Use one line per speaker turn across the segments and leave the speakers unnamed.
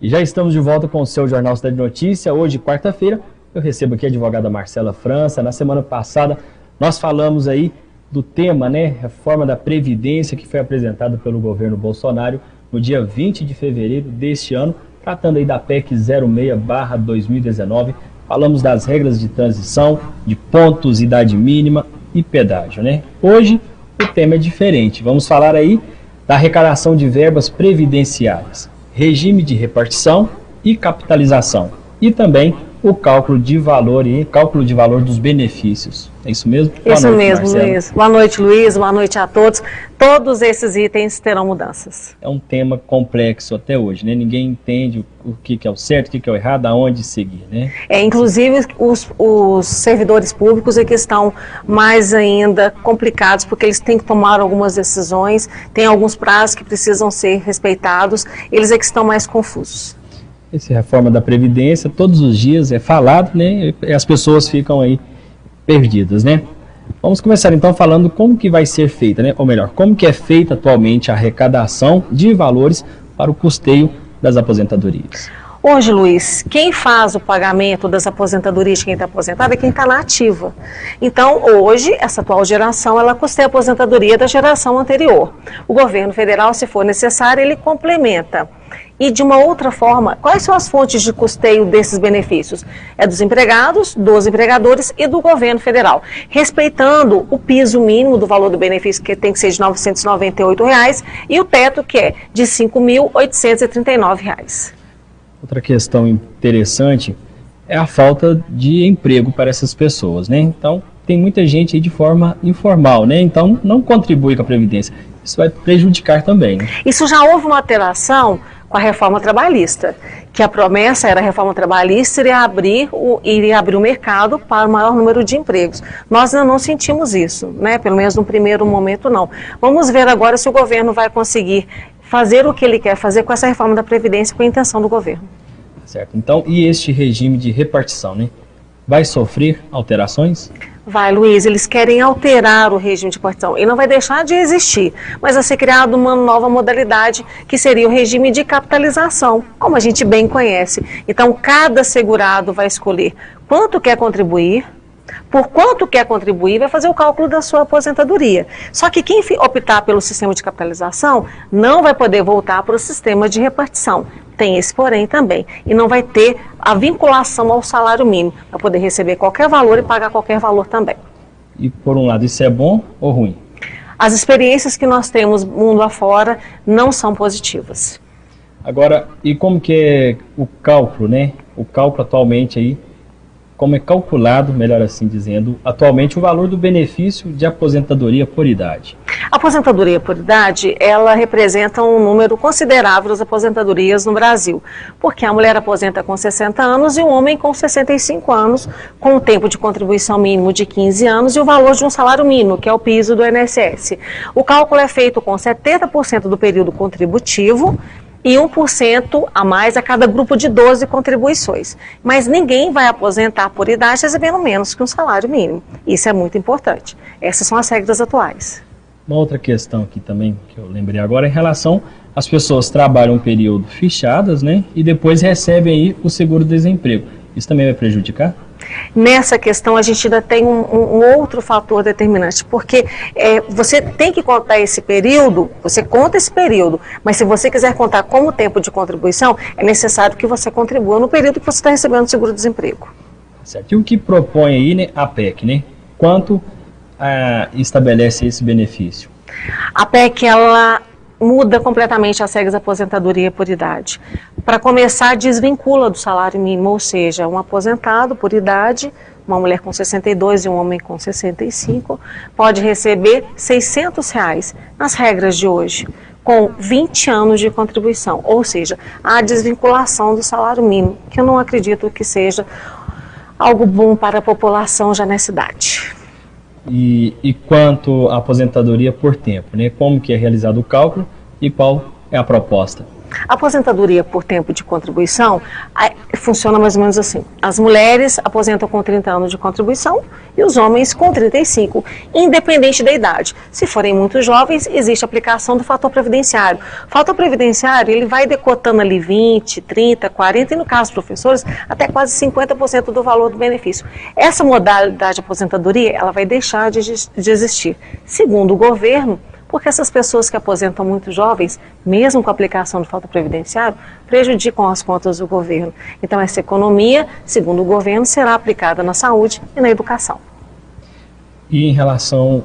E já estamos de volta com o seu Jornal Cidade Notícia. Hoje, quarta-feira, eu recebo aqui a advogada Marcela França. Na semana passada, nós falamos aí do tema, reforma da Previdência, que foi apresentada pelo governo Bolsonaro no dia 20 de fevereiro deste ano, tratando aí da PEC 06/2019. Falamos das regras de transição, de pontos, idade mínima e pedágio, Hoje, o tema é diferente. Vamos falar aí da arrecadação de verbas previdenciárias, regime de repartição e capitalização, e também o cálculo de valor dos benefícios. É isso mesmo?
Isso mesmo, Luiz. Boa noite, Luiz. Boa noite a todos. Todos esses itens terão mudanças.
É um tema complexo até hoje, Ninguém entende o que é o certo, o que é o errado, aonde seguir,
Inclusive, os servidores públicos é que estão mais ainda complicados, porque eles têm que tomar algumas decisões, tem alguns prazos que precisam ser respeitados, eles é que estão mais confusos.
Essa reforma da Previdência, todos os dias é falado, E as pessoas ficam aí perdidas, Vamos começar então falando como que vai ser feita, ou melhor, como que é feita atualmente a arrecadação de valores para o custeio das aposentadorias.
Hoje, Luiz, quem faz o pagamento das aposentadorias de quem está aposentado é quem está na ativa. Então, hoje, essa atual geração, ela custeia a aposentadoria da geração anterior. O governo federal, se for necessário, ele complementa. E de uma outra forma, quais são as fontes de custeio desses benefícios? É dos empregados, dos empregadores e do governo federal, respeitando o piso mínimo do valor do benefício, que tem que ser de R$ 998, e o teto, que é de R$ 5.839.
Outra questão interessante é a falta de emprego para essas pessoas, Então, tem muita gente aí de forma informal, Então, não contribui com a Previdência. Isso vai prejudicar também,
Isso já houve uma alteração com a reforma trabalhista, que a promessa era a reforma trabalhista iria abrir o mercado para o maior número de empregos. Nós ainda não sentimos isso, Pelo menos no primeiro momento não. Vamos ver agora se o governo vai conseguir fazer o que ele quer fazer com essa reforma da Previdência, com a intenção do governo.
Certo. Então, e este regime de repartição, Vai sofrer alterações?
Vai, Luiz, eles querem alterar o regime de repartição. Ele não vai deixar de existir, mas vai ser criada uma nova modalidade, que seria o regime de capitalização, como a gente bem conhece. Então, cada segurado vai escolher quanto quer contribuir, por quanto quer contribuir, vai fazer o cálculo da sua aposentadoria. Só que quem optar pelo sistema de capitalização não vai poder voltar para o sistema de repartição. Tem esse porém também. E não vai ter a vinculação ao salário mínimo. Vai poder receber qualquer valor e pagar qualquer valor também.
E por um lado, isso é bom ou ruim?
As experiências que nós temos mundo afora não são positivas.
Agora, e como que é o cálculo, O cálculo atualmente aí, como é calculado, melhor assim dizendo, atualmente o valor do benefício de aposentadoria por idade?
A aposentadoria por idade, ela representa um número considerável das aposentadorias no Brasil, porque a mulher aposenta com 60 anos e o homem com 65 anos, com o tempo de contribuição mínimo de 15 anos e o valor de um salário mínimo, que é o piso do INSS. O cálculo é feito com 70% do período contributivo, e 1% a mais a cada grupo de 12 contribuições. Mas ninguém vai aposentar por idade recebendo menos que um salário mínimo. Isso é muito importante. Essas são as regras atuais.
Uma outra questão aqui também, que eu lembrei agora, é em relação às pessoas trabalham um período fechadas, e depois recebem aí o seguro-desemprego. Isso também vai prejudicar?
Nessa questão, a gente ainda tem um outro fator determinante, porque você tem que contar esse período, você conta esse período, mas se você quiser contar como tempo de contribuição, é necessário que você contribua no período que você está recebendo o seguro-desemprego.
Certo. E o que propõe aí, a PEC, Quanto estabelece esse benefício?
A PEC, ela muda completamente as regras da aposentadoria por idade. Para começar, desvincula do salário mínimo, ou seja, um aposentado por idade, uma mulher com 62 e um homem com 65, pode receber R$ 600 nas regras de hoje, com 20 anos de contribuição, ou seja, a desvinculação do salário mínimo, que eu não acredito que seja algo bom para a população já nessa idade.
E quanto à aposentadoria por tempo, Como que é realizado o cálculo e qual é a proposta?
A aposentadoria por tempo de contribuição funciona mais ou menos assim. As mulheres aposentam com 30 anos de contribuição e os homens com 35, independente da idade. Se forem muito jovens, existe a aplicação do fator previdenciário. O fator previdenciário, ele vai decotando ali 20, 30, 40 e no caso dos professores, até quase 50% do valor do benefício. Essa modalidade de aposentadoria, ela vai deixar de existir. Segundo o governo, porque essas pessoas que aposentam muito jovens, mesmo com a aplicação do fator previdenciário, prejudicam as contas do governo. Então essa economia, segundo o governo, será aplicada na saúde e na educação.
E em relação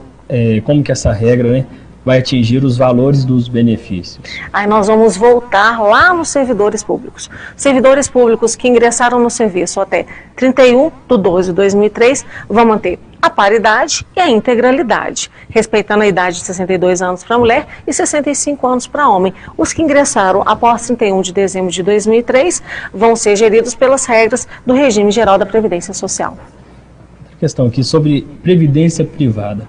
como que essa regra, né, vai atingir os valores dos benefícios?
Aí nós vamos voltar lá nos servidores públicos. Servidores públicos que ingressaram no serviço até 31/12/2003 vão manter a paridade e a integralidade, respeitando a idade de 62 anos para mulher e 65 anos para homem. Os que ingressaram após 31 de dezembro de 2003 vão ser geridos pelas regras do regime geral da Previdência Social.
Outra questão aqui sobre previdência privada.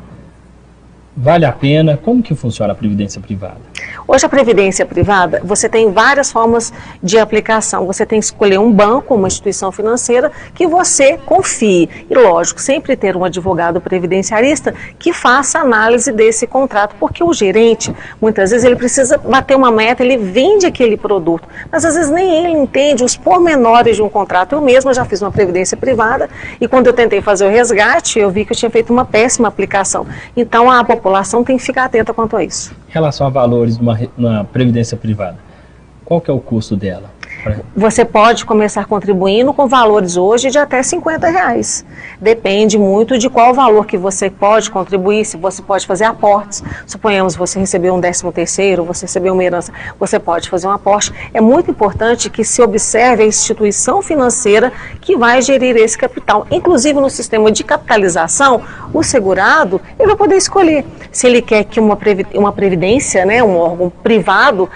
Vale a pena? Como que funciona a previdência privada?
Hoje a previdência privada, você tem várias formas de aplicação. Você tem que escolher um banco, uma instituição financeira que você confie. E lógico, sempre ter um advogado previdenciarista que faça análise desse contrato, porque o gerente, muitas vezes ele precisa bater uma meta, ele vende aquele produto, mas às vezes nem ele entende os pormenores de um contrato. Eu mesma já fiz uma previdência privada e quando eu tentei fazer o resgate, eu vi que eu tinha feito uma péssima aplicação. Então a população tem que ficar atenta quanto a isso.
Em relação a valores de uma previdência privada, qual que é o custo dela?
Você pode começar contribuindo com valores hoje de até R$50. Depende muito de qual valor que você pode contribuir, se você pode fazer aportes. Suponhamos você recebeu um 13º, você recebeu uma herança, você pode fazer um aporte. É muito importante que se observe a instituição financeira que vai gerir esse capital. Inclusive no sistema de capitalização, o segurado ele vai poder escolher se ele quer que uma previdência, né, um órgão privado,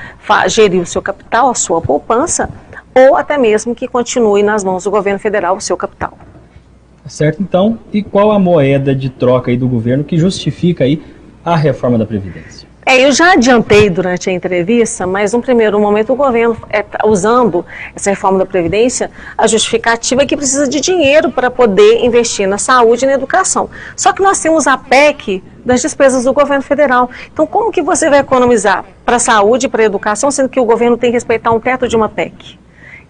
gerir o seu capital, a sua poupança, ou até mesmo que continue nas mãos do governo federal o seu capital.
Certo, então, e qual a moeda de troca aí do governo que justifica aí a reforma da Previdência?
Eu já adiantei durante a entrevista, mas num primeiro momento o governo está usando essa reforma da Previdência, a justificativa é que precisa de dinheiro para poder investir na saúde e na educação. Só que nós temos a PEC das despesas do governo federal. Então como que você vai economizar para a saúde e para a educação, sendo que o governo tem que respeitar um teto de uma PEC?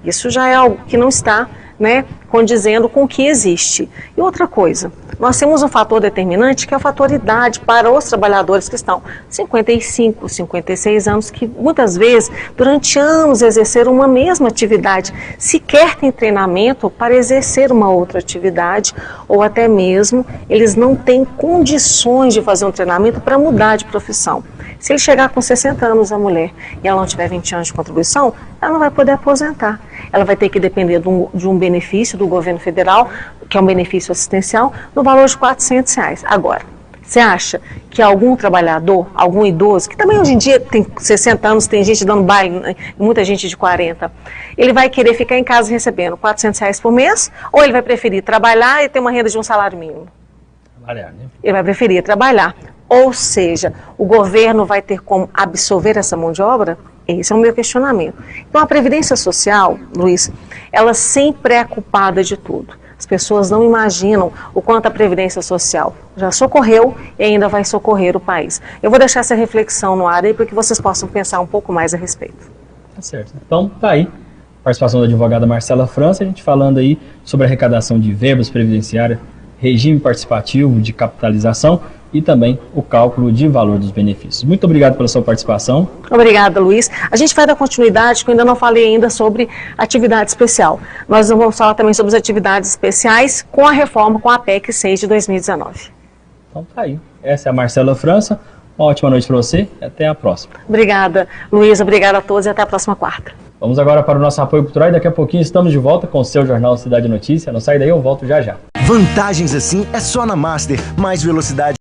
Isso já é algo que não está, né, condizendo com o que existe. E outra coisa, nós temos um fator determinante que é a fator idade para os trabalhadores que estão 55, 56 anos, que muitas vezes, durante anos, exerceram uma mesma atividade, sequer têm treinamento para exercer uma outra atividade, ou até mesmo eles não têm condições de fazer um treinamento para mudar de profissão. Se ele chegar com 60 anos, a mulher, e ela não tiver 20 anos de contribuição, ela não vai poder aposentar. Ela vai ter que depender de um benefício do governo federal, que é um benefício assistencial, no valor de R$400. Agora, você acha que algum trabalhador, algum idoso, que também hoje em dia tem 60 anos, tem gente dando baile, muita gente de 40, ele vai querer ficar em casa recebendo R$400 por mês, ou ele vai preferir trabalhar e ter uma renda de um salário mínimo?
Trabalhar, né?
Ele vai preferir trabalhar. Ou seja, o governo vai ter como absorver essa mão de obra? Esse é o meu questionamento. Então a Previdência Social, Luiz, ela sempre é culpada de tudo. As pessoas não imaginam o quanto a Previdência Social já socorreu e ainda vai socorrer o país. Eu vou deixar essa reflexão no ar aí para que vocês possam pensar um pouco mais a respeito.
Tá certo. Então tá aí. Participação da advogada Marcela França, a gente falando aí sobre a arrecadação de verbas previdenciárias, regime participativo de capitalização e também o cálculo de valor dos benefícios. Muito obrigado pela sua participação.
Obrigada, Luiz. A gente vai dar continuidade, que eu ainda não falei ainda sobre atividade especial. Nós vamos falar também sobre as atividades especiais com a reforma, com a PEC 6 de 2019.
Então tá aí. Essa é a Marcela França. Uma ótima noite para você e até a próxima.
Obrigada, Luiz. Obrigada a todos e até a próxima quarta.
Vamos agora para o nosso apoio cultural e daqui a pouquinho estamos de volta com o seu Jornal Cidade Notícia. Não sai daí, eu volto já já.
Vantagens assim é só na Master. Mais velocidade.